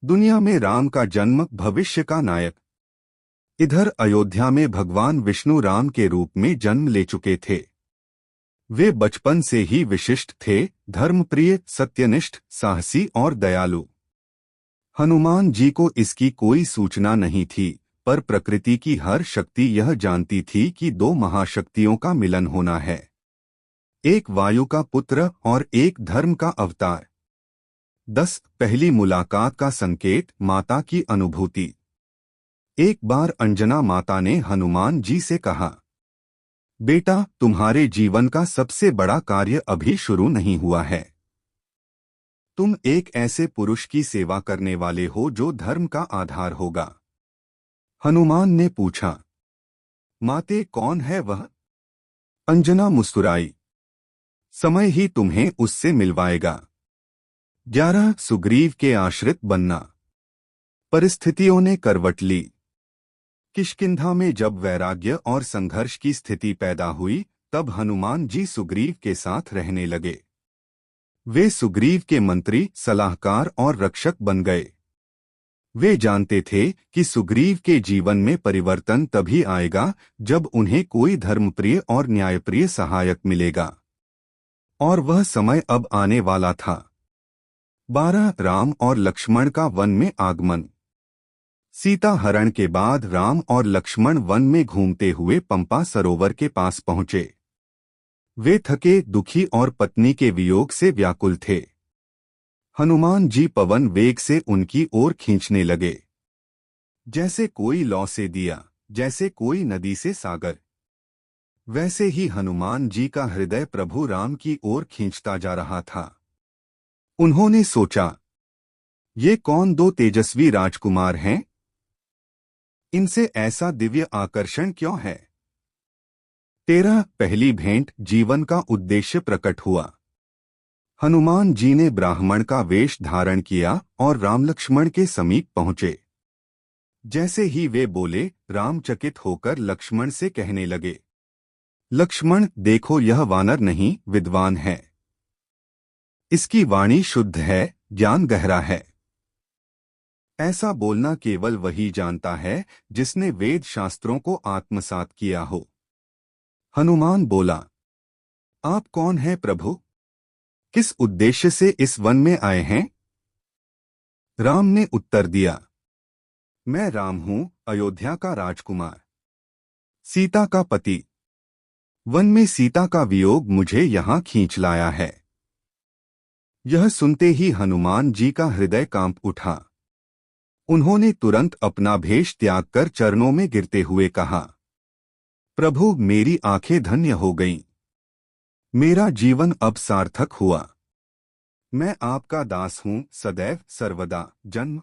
दुनिया में राम का जन्म, भविष्य का नायक। इधर अयोध्या में भगवान विष्णु राम के रूप में जन्म ले चुके थे। वे बचपन से ही विशिष्ट थे, धर्मप्रिय, सत्यनिष्ठ, साहसी और दयालु। हनुमान जी को इसकी कोई सूचना नहीं थी, पर प्रकृति की हर शक्ति यह जानती थी कि दो महाशक्तियों का मिलन होना है, एक वायु का पुत्र और एक धर्म का अवतार। 10 पहली मुलाकात का संकेत, माता की अनुभूति। एक बार अंजना माता ने हनुमान जी से कहा, बेटा, तुम्हारे जीवन का सबसे बड़ा कार्य अभी शुरू नहीं हुआ है। तुम एक ऐसे पुरुष की सेवा करने वाले हो जो धर्म का आधार होगा। हनुमान ने पूछा, माते, कौन है वह? अंजना मुस्कुराई, समय ही तुम्हें उससे मिलवाएगा। 11 सुग्रीव के आश्रित बनना। परिस्थितियों ने करवट ली। किष्किंधा में जब वैराग्य और संघर्ष की स्थिति पैदा हुई, तब हनुमान जी सुग्रीव के साथ रहने लगे। वे सुग्रीव के मंत्री, सलाहकार और रक्षक बन गए। वे जानते थे कि सुग्रीव के जीवन में परिवर्तन तभी आएगा जब उन्हें कोई धर्मप्रिय और न्यायप्रिय सहायक मिलेगा। और वह समय अब आने वाला था। 12 राम और लक्ष्मण का वन में आगमन। सीता हरण के बाद राम और लक्ष्मण वन में घूमते हुए पंपा सरोवर के पास पहुंचे। वे थके, दुखी और पत्नी के वियोग से व्याकुल थे। हनुमान जी पवन वेग से उनकी ओर खींचने लगे, जैसे कोई लौ से दिया, जैसे कोई नदी से सागर। वैसे ही हनुमान जी का हृदय प्रभु राम की ओर खींचता जा रहा था। उन्होंने सोचा, ये कौन दो तेजस्वी राजकुमार हैं? इनसे ऐसा दिव्य आकर्षण क्यों है? 13 पहली भेंट, जीवन का उद्देश्य प्रकट हुआ। हनुमान जी ने ब्राह्मण का वेश धारण किया और राम लक्ष्मण के समीप पहुंचे। जैसे ही वे बोले, राम चकित होकर लक्ष्मण से कहने लगे, लक्ष्मण, देखो, यह वानर नहीं, विद्वान है। इसकी वाणी शुद्ध है, ज्ञान गहरा है। ऐसा बोलना केवल वही जानता है जिसने वेद शास्त्रों को आत्मसात किया हो। हनुमान बोला, आप कौन हैं प्रभु? किस उद्देश्य से इस वन में आए हैं? राम ने उत्तर दिया, मैं राम हूं, अयोध्या का राजकुमार, सीता का पति। वन में सीता का वियोग मुझे यहां खींच लाया है। यह सुनते ही हनुमान जी का हृदय कांप उठा। उन्होंने तुरंत अपना भेष त्याग कर चरणों में गिरते हुए कहा, प्रभु, मेरी आंखें धन्य हो गईं। मेरा जीवन अब सार्थक हुआ। मैं आपका दास हूं, सदैव सर्वदा, जन्म